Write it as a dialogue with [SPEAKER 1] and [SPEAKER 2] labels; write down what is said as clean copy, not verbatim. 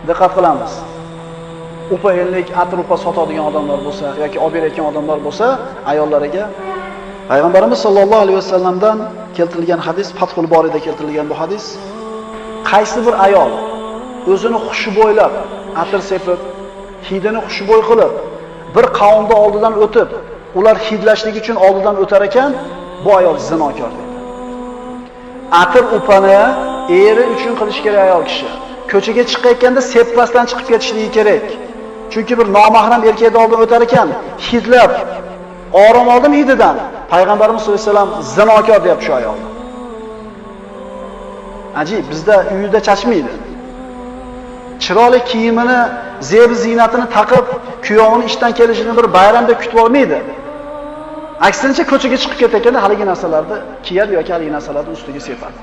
[SPEAKER 1] diqqat qilamiz. Upa-ellik atir upa sotadigan odamlar bo'lsa yoki olib berayotgan odamlar bo'lsa, ayollariga Payg'ambarimiz sollallohu alayhi vasallamdan keltirilgan hadis, Fathul Borida keltirilgan bu hadis, qaysi bir ayol o'zini xushbo'ylab, atir sepib, hidini xushbo'y qilib, bir qavmda oldidan o'tib, ular hidlashlik uchun oldidan o'tar ekan, bu ayol zinokor dedi. Atir upani eri uchun qilish kerak ayol kishi. Ko'chaga chiqayotganda sepmasdan chiqib ketishligi kerak. Chunki bir nomahram erkakning oldidan o'tar ekan, hidlab, orom oldim hididan. Payg'ambarimiz sollallohu alayhi vasallam zinokor deb shu ayolni. Ajib, bizda uyida chachmaydi. Chiroyli kiyimini, zeb-ziynatini taqib, kuyovini ishdan kelishini bir bayramda kutib olmaydi. Aksincha ko'chaga chiqib ketayotganda haligi narsalarni kiyadi yoki haligi narsalarni ustiga sepadi.